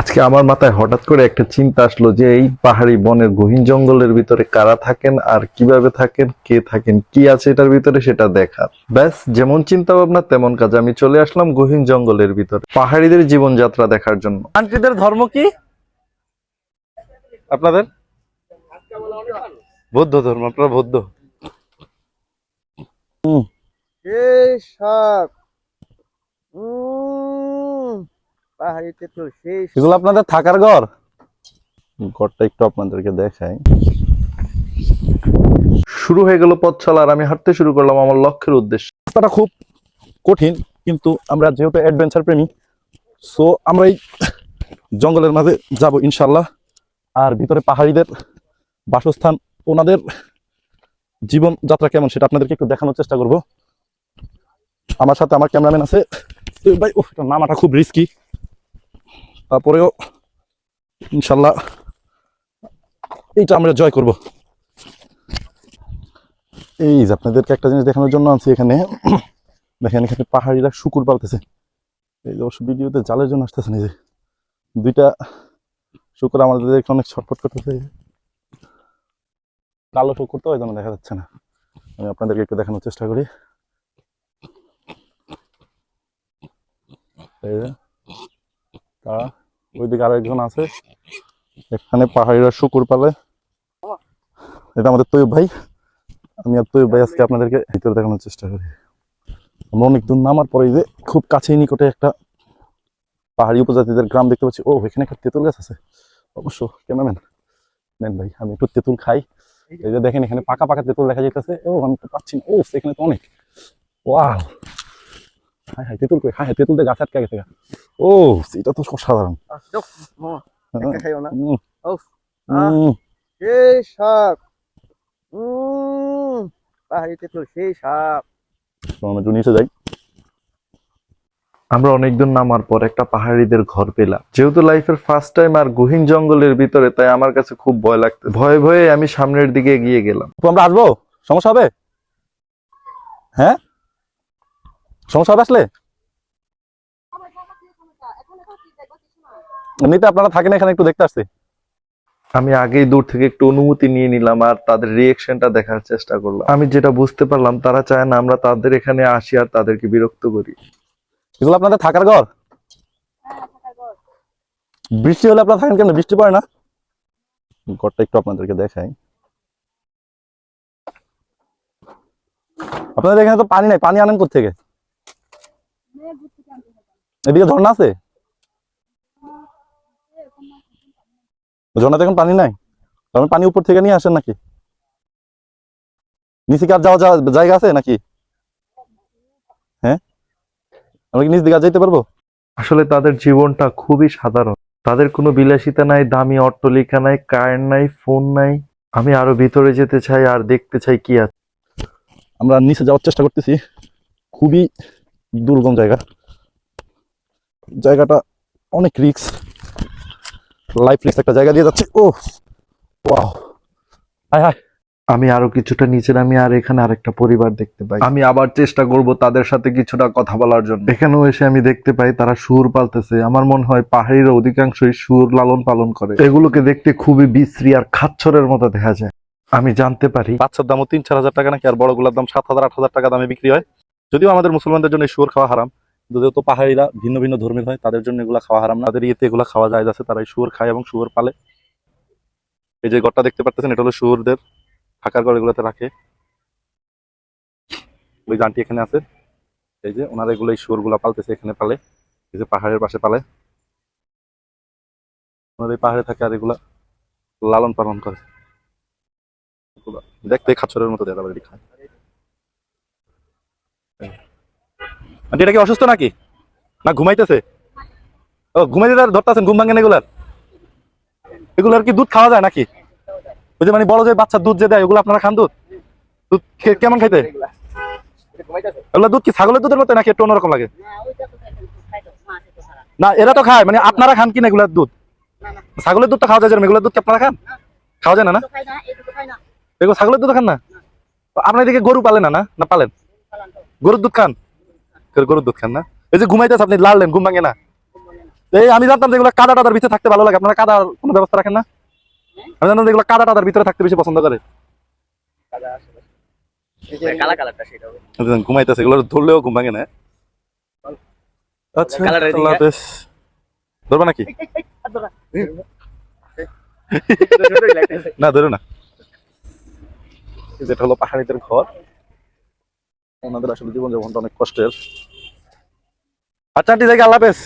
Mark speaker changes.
Speaker 1: আজকে আমার মাথায় হঠাৎ করে একটা চিন্তা আসলো যে এই পাহাড়ি বনের গহীন জঙ্গলের ভিতরে কারা থাকেন আর কিভাবে থাকেন, কে থাকেন, কি আছে এটার ভিতরে সেটা দেখার। ব্যাস, যেমন চিন্তা ভাবনা তেমন কাজ। আমি চলে আসলাম গহীন জঙ্গলের ভিতরে পাহাড়িদের জীবনযাত্রা দেখার জন্য।
Speaker 2: আন্টিদের ধর্ম কি আপনাদের? বৌদ্ধ ধর্ম। আপনারা বৌদ্ধ?
Speaker 3: সেই সাপ পাহাড়ি তেঁতুল সেই
Speaker 2: এগুলো আপনাদের থাকার ঘর? ঘরটা একটু আপনাদেরকে দেখাই।
Speaker 1: শুরু হয়ে গেল পথ চলা আর আমি হাঁটতে শুরু করলাম আমার লক্ষ্যের উদ্দেশ্যে।
Speaker 2: রাস্তাটা খুব কঠিন, কিন্তু আমরা যেহেতু অ্যাডভেঞ্চার প্রেমী, সো আমরা এই জঙ্গলের মাঝে যাব ইনশাল্লাহ। আর ভিতরে পাহাড়িদের বাসস্থান, ওনাদের জীবন যাত্রা কেমন সেটা আপনাদেরকে একটু দেখানোর চেষ্টা করব। আমার সাথে আমার ক্যামেরাম্যান আছে ভাই। এটা নামাটা খুব রিস্কি, তারপরেও ইনশাল্লাহ এইটা আমরা জয় করব। এই যে আপনাদেরকে একটা জিনিস দেখানোর জন্য আনছি এখানে। দেখেন এখানে পাহাড়িরা শুকুর পালতেছে। এই যে অবশ্য ভিডিওতে জালের জন্য আসতেছে না, যে দুইটা শুকুর আমাদের অনেক ছটফট করতেছে। কালো শুকুর তো ওই জন্য দেখা যাচ্ছে না, আমি আপনাদেরকে একটু দেখানোর চেষ্টা করি। এই যে তারা ওইদিকে আরেকজন আছে, এখানে পাহাড়িরা শুকুর পালে। এটা আমাদের তৈব ভাই। আমি আর তৈব ভাই আজকে আপনাদেরকে ভিতরে দেখানোর চেষ্টা করি। আমরা অনেক দূর নামার পরে যে খুব কাছেই নিকটে একটা পাহাড়ি উপজাতিদের গ্রাম দেখতে পাচ্ছি। ও, এখানে একটা তেঁতুল গাছ আছে। অবশ্য ক্যামেরাম্যান নেন ভাই, আমি একটু তেঁতুল খাই। এই যে দেখেন এখানে পাকা পাকা তেঁতুল দেখা যাইতেছে। ও, আমি তো পাচ্ছি না। ও, এখানে তো অনেক। ওয়াও, হাই হাই তেঁতুল কই? হাই হাই তেঁতুল দিয়ে গাছ আটকে গেছে। ও, এটা তো অসাধারণ।
Speaker 3: খাইও না
Speaker 2: উম,
Speaker 3: উফ,
Speaker 2: উম,
Speaker 3: সেই সাপ পাহাড়ি তেঁতুল সেই সাপ।
Speaker 2: তো আমরা একটু নিচে যাই।
Speaker 1: আমরা অনেক দূর নামার পর একটা পাহাড়িদের ঘর পেলাম। যেহেতু লাইফের ফার্স্ট টাইম আর গহীন জঙ্গলের ভিতরে, তাই আমার কাছে খুব ভয় লাগতো। ভয়ে ভয়ে আমি সামনের দিকে এগিয়ে গেলাম।
Speaker 2: তো আমরা আসবো? সমস্যা হবে? হ্যাঁ, সমস্যা হবে আসলে? এমনিতে আপনারা থাকেন এখানে, একটু দেখতে আসছি।
Speaker 1: আমি আগেই দূর থেকে একটু অনুমতি নিয়ে নিলাম আর তাদের রিয়েকশনটা দেখার চেষ্টা করলাম। আমি যেটা বুঝতে পারলাম, তারা চায় না আমরা তাদের এখানে আসি আর তাদেরকে বিরক্ত করি।
Speaker 2: এগুলো আপনাদের থাকার ঘর? বৃষ্টি হলে আপনারা থাকেন কেন? বৃষ্টি পড়ে না? ঘরটা একটু আপনাদেরকে দেখাই। আপনাদের এখানে তো পানি নাই, পানি আনেন কোত্থেকে? এদিকে ঝর্ণা আছে? ঝর্ণাতে এখন পানি নাই? তখন পানি উপর থেকে নিয়ে আসেন নাকি? নিচে কি আর যাওয়া জায়গা আছে নাকি? হ্যাঁ, আমরা কি নিচ দিকে আর যেতে পারবো?
Speaker 1: আসলে তাদের জীবনটা খুবই সাধারণ। তাদের কোনো বিলাসিতা নাই, দামি অট্টালিকা নাই, কার নাই, ফোন নাই। আমি আরো ভিতরে যেতে চাই আর দেখতে চাই কি আছে।
Speaker 2: আমরা নিচে যাওয়ার চেষ্টা করতেছি। খুবই দুর্গম জায়গা, জায়গাটা অনেক রিস্ক, লাইফ রিস্ক একটা জায়গা দিয়ে যাচ্ছে। ও ওয়াও, হাই হাই।
Speaker 1: আমি আরো কিছুটা নিচে নামি আর এখানে আরেকটা পরিবার দেখতে পাই। আমি আবার চেষ্টা করব তাদের সাথে কিছুটা কথা বলার জন্য। এখানেও এসে আমি দেখতে পাই তারা শুয়োর পালতেছে। আমার মনে হয় পাহাড়িরা অধিকাংশই শুয়োর লালন পালন করে। এগুলোকে দেখতে খুবই বিশ্রী আর খাচ্ছরের মতো দেখা যায়। আমি জানতে পারি
Speaker 2: বাচ্চার দামও 3-4 হাজার টাকা নাকি, আর বড়গুলোর দাম 7,000-8,000 টাকা দামে বিক্রি হয়। যদিও আমাদের মুসলমানদের জন্য শুয়োর খাওয়া হারাম, যেহেতু পাহাড়িরা ভিন্ন ভিন্ন ধর্মের হয়, তাদের জন্য এগুলা খাওয়া হারাম না। তাদের ইয়েতে এগুলা খাওয়া যায় আছে, তারা শুয়োর খায় এবং শুয়োর পালে। এই যে ঘরটা দেখতে পাচ্ছেন, এটা হলো শুয়োরদের থাকার ঘর, এগুলোতে রাখে। ওই যে আন্টি এখানে আছে, এই যে ওনারা এগুলো এই শুয়োর গুলা পালতেছে, এখানে পালে। এই যে পাহাড়ের পাশে পালে, ওনারা এই পাহাড়ে থাকে আর এগুলা লালন পালন করে। দেখতে খাচ্ছরের মতো দেয়, আবার এটি খায়। আন্টি এটা কি অসুস্থ নাকি, না ঘুমাইতেছে? ও, ঘুমাইতে ধরতেছেন, ঘুম ভাঙেন এগুলার? এগুলার কি দুধ খাওয়া যায় নাকি? ওই যে মানে বড় যে বাচ্চা দুধ যে দেয়, ওগুলো আপনারা খান? দুধ দুধ কেমন খাইতে? এগুলো দুধ কি ছাগলের দুধের মতো নাকি একটু অন্যরকম লাগে? না, এরা তো খায়, মানে আপনারা খান কিনা এগুলার দুধ? ছাগলের দুধ তো খাওয়া যায়, যেরকম এগুলোর দুধ কি আপনারা খান? খাওয়া যায় না? না, এগুলো ছাগলের দুধ খান না? আপনার এদিকে গরু পালেন না? না পালেন? গরুর দুধ খান? গরুর দুধ খান না? এই যে ঘুমাইতেছে আপনি, লাড়লেন, ঘুম ভাঙে না? এই আমি জানতাম যেগুলো কাদা টাদার ভিতরে থাকতে ভালো লাগে, আপনারা কাদার কোনো ব্যবস্থা রাখেন না? আমি জানতাম যেগুলো কাদা টাদার ভিতরে থাকতে বেশি পছন্দ করে।
Speaker 3: কালা কালারটা সেটা হবে।
Speaker 2: ঘুমাইতেছে, এগুলো ধরলেও ঘুম ভাঙে না। আচ্ছা,
Speaker 3: কালারটা এদিকে।
Speaker 2: আল্লাহ হাফেজ। ধরবা নাকি? না ধরো না। যেটা হলো পাহাড়িদের ঘর, ওনাদের আসলে জীবনযাপনটা অনেক কষ্টের। আচ্ছা আন্টি, আল্লাহ হাফেজ।